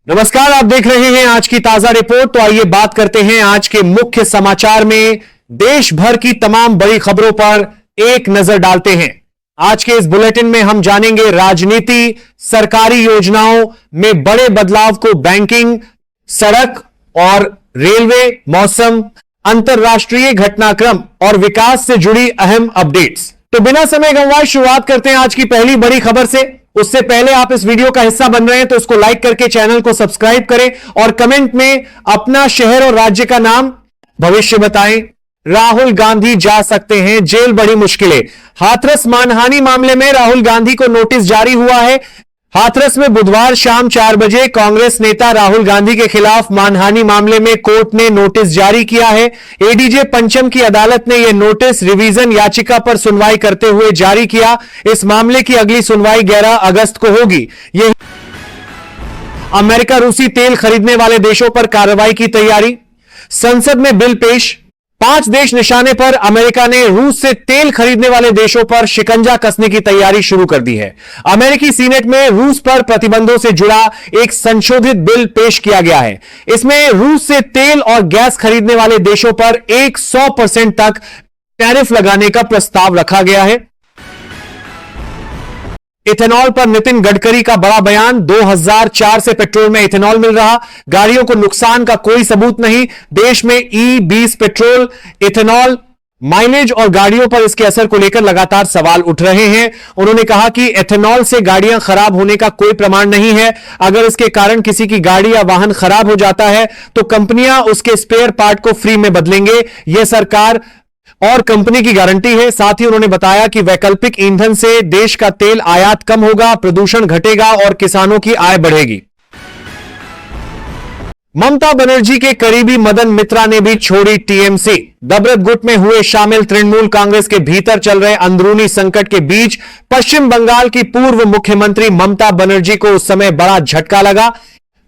नमस्कार, आप देख रहे हैं आज की ताजा रिपोर्ट। तो आइए बात करते हैं आज के मुख्य समाचार में। देश भर की तमाम बड़ी खबरों पर एक नजर डालते हैं। आज के इस बुलेटिन में हम जानेंगे राजनीति, सरकारी योजनाओं में बड़े बदलाव को बैंकिंग, सड़क और रेलवे, मौसम, अंतरराष्ट्रीय घटनाक्रम और विकास से जुड़ी अहम अपडेट्स। तो बिना समय गंवाए शुरुआत करते हैं आज की पहली बड़ी खबर से। उससे पहले आप इस वीडियो का हिस्सा बन रहे हैं तो इसको लाइक करके चैनल को सब्सक्राइब करें और कमेंट में अपना शहर और राज्य का नाम, भविष्य बताएं। राहुल गांधी जा सकते हैं जेल, बड़ी मुश्किलें। हाथरस मानहानि मामले में राहुल गांधी को नोटिस जारी हुआ है। हाथरस में बुधवार शाम 4 बजे कांग्रेस नेता राहुल गांधी के खिलाफ मानहानि मामले में कोर्ट ने नोटिस जारी किया है। एडीजे पंचम की अदालत ने यह नोटिस रिवीजन याचिका पर सुनवाई करते हुए जारी किया। इस मामले की अगली सुनवाई 11 अगस्त को होगी। यह अमेरिका रूसी तेल खरीदने वाले देशों पर कार्रवाई की तैयारी। संसद में बिल पेश। 5 देश निशाने पर अमेरिका ने रूस से तेल खरीदने वाले देशों पर शिकंजा कसने की तैयारी शुरू कर दी है। अमेरिकी सीनेट में रूस पर प्रतिबंधों से जुड़ा एक संशोधित बिल पेश किया गया है। इसमें रूस से तेल और गैस खरीदने वाले देशों पर 100% तक टैरिफ लगाने का प्रस्ताव रखा गया है। इथेनॉल पर नितिन गडकरी का बड़ा बयान। 2004 से पेट्रोल में इथेनॉल मिल रहा, गाड़ियों को नुकसान का कोई सबूत नहीं। देश में E20 पेट्रोल, इथेनॉल, माइलेज और गाड़ियों पर इसके असर को लेकर लगातार सवाल उठ रहे हैं। उन्होंने कहा कि इथेनॉल से गाड़ियां खराब होने का कोई प्रमाण नहीं है। अगर इसके कारण किसी की गाड़ी या वाहन खराब हो जाता है तो कंपनियां उसके स्पेयर पार्ट को फ्री में बदलेंगे। यह सरकार और कंपनी की गारंटी है। साथ ही उन्होंने बताया कि वैकल्पिक ईंधन से देश का तेल आयात कम होगा, प्रदूषण घटेगा और किसानों की आय बढ़ेगी। ममता बनर्जी के करीबी मदन मित्रा ने भी छोड़ी टीएमसी। दबरत गुट में हुए शामिल तृणमूल कांग्रेस के भीतर चल रहे अंदरूनी संकट के बीच पश्चिम बंगाल की पूर्व मुख्यमंत्री ममता बनर्जी को उस समय बड़ा झटका लगा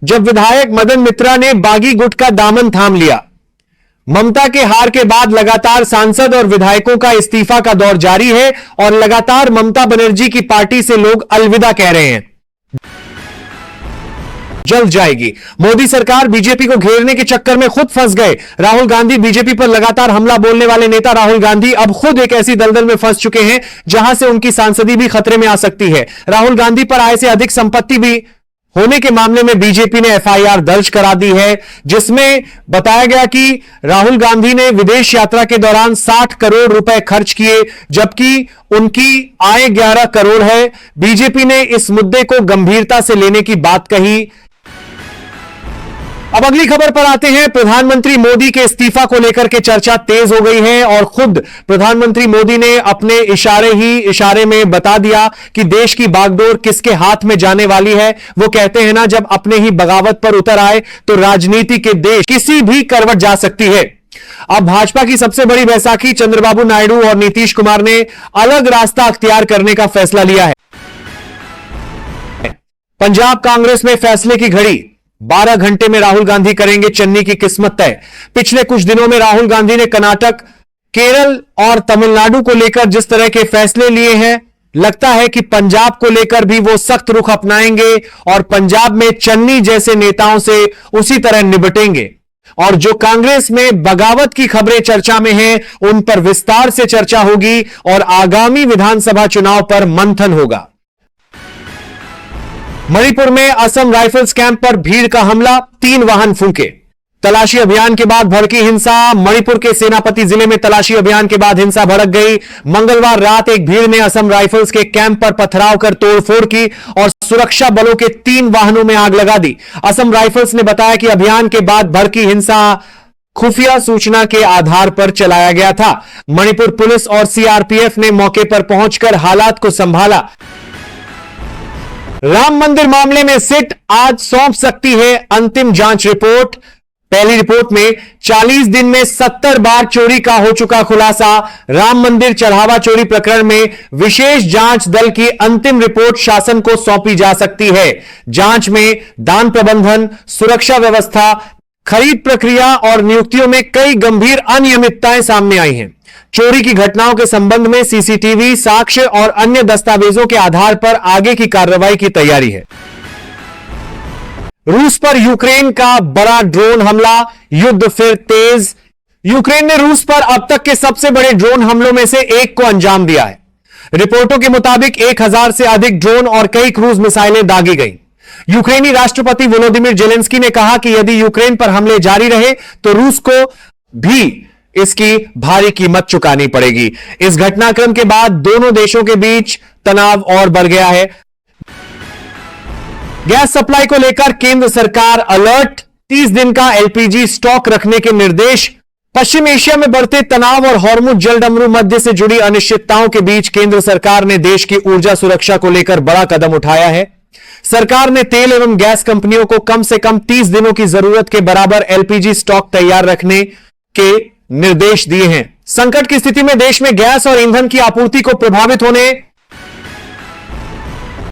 जब विधायक मदन मित्रा ने बागी गुट का दामन थाम लिया। ममता के हार के बाद लगातार सांसद और विधायकों का इस्तीफा का दौर जारी है और लगातार ममता बनर्जी की पार्टी से लोग अलविदा कह रहे हैं। जल्द जाएगी। मोदी सरकार बीजेपी को घेरने के चक्कर में खुद फंस गए। राहुल गांधी बीजेपी पर लगातार हमला बोलने वाले नेता राहुल गांधी अब खुद एक ऐसी दलदल में फंस चुके हैं जहां से उनकी सांसदी भी खतरे में आ सकती है। राहुल गांधी पर आय से अधिक संपत्ति भी होने के मामले में बीजेपी ने एफआईआर दर्ज करा दी है, जिसमें बताया गया कि राहुल गांधी ने विदेश यात्रा के दौरान 60 करोड़ रुपए खर्च किए, जबकि उनकी आय 11 करोड़ है। बीजेपी ने इस मुद्दे को गंभीरता से लेने की बात कही। अब अगली खबर पर आते हैं। प्रधानमंत्री मोदी के इस्तीफा को लेकर के चर्चा तेज हो गई है और खुद प्रधानमंत्री मोदी ने अपने इशारे में बता दिया कि देश की बागडोर किसके हाथ में जाने वाली है। वो कहते हैं ना, जब अपने ही बगावत पर उतर आए तो राजनीति के देश किसी भी करवट जा सकती है। अब भाजपा की सबसे बड़ी बैसाखी चंद्रबाबू नायडू और नीतीश कुमार ने अलग रास्ता अख्तियार करने का फैसला लिया है। पंजाब कांग्रेस में फैसले की घड़ी। 12 घंटे में राहुल गांधी करेंगे चन्नी की किस्मत तय। पिछले कुछ दिनों में राहुल गांधी ने कर्नाटक, केरल और तमिलनाडु को लेकर जिस तरह के फैसले लिए हैं, लगता है कि पंजाब को लेकर भी वो सख्त रुख अपनाएंगे और पंजाब में चन्नी जैसे नेताओं से उसी तरह निपटेंगे। और जो कांग्रेस में बगावत की खबरें चर्चा में हैं, उन पर विस्तार से चर्चा होगी और आगामी विधानसभा चुनाव पर मंथन होगा। मणिपुर में असम राइफल्स कैंप पर भीड़ का हमला, 3 वाहन फूंके। तलाशी अभियान के बाद भड़की हिंसा। मणिपुर के सेनापति जिले में तलाशी अभियान के बाद हिंसा भड़क गई। मंगलवार रात एक भीड़ ने असम राइफल्स के कैंप पर पथराव कर तोड़फोड़ की और सुरक्षा बलों के 3 वाहनों में आग लगा दी। असम राइफल्स ने बताया कि अभियान के बाद भड़की हिंसा खुफिया सूचना के आधार पर चलाया गया था। मणिपुर पुलिस और सीआरपीएफ ने मौके पर पहुंचकर हालात को संभाला। राम मंदिर मामले में सिट आज सौंप सकती है अंतिम जांच रिपोर्ट। पहली रिपोर्ट में 40 दिन में 70 बार चोरी का हो चुका खुलासा। राम मंदिर चढ़ावा चोरी प्रकरण में विशेष जांच दल की अंतिम रिपोर्ट शासन को सौंपी जा सकती है। जांच में दान प्रबंधन, सुरक्षा व्यवस्था, खरीद प्रक्रिया और नियुक्तियों में कई गंभीर अनियमितताएं सामने आई हैं। चोरी की घटनाओं के संबंध में सीसीटीवी, साक्ष्य और अन्य दस्तावेजों के आधार पर आगे की कार्रवाई की तैयारी है। रूस पर यूक्रेन का बड़ा ड्रोन हमला, युद्ध फिर तेज। यूक्रेन ने रूस पर अब तक के सबसे बड़े ड्रोन हमलों में से एक को अंजाम दिया है। रिपोर्टों के मुताबिक 1000 से अधिक ड्रोन और कई क्रूज मिसाइलें दागी गई। यूक्रेनी राष्ट्रपति वोलोदिमीर जेलेंस्की ने कहा कि यदि यूक्रेन पर हमले जारी रहे तो रूस को भी इसकी भारी कीमत चुकानी पड़ेगी। इस घटनाक्रम के बाद दोनों देशों के बीच तनाव और बढ़ गया है। गैस सप्लाई को लेकर केंद्र सरकार अलर्ट, 30 दिन का एलपीजी स्टॉक रखने के निर्देश। पश्चिम एशिया में बढ़ते तनाव और हॉर्मुज जलडमरू मध्य से जुड़ी अनिश्चितताओं के बीच केंद्र सरकार ने देश की ऊर्जा सुरक्षा को लेकर बड़ा कदम उठाया है। सरकार ने तेल एवं गैस कंपनियों को कम से कम 30 दिनों की जरूरत के बराबर एलपीजी स्टॉक तैयार रखने के निर्देश दिए हैं। संकट की स्थिति में देश में गैस और ईंधन की आपूर्ति को प्रभावित होने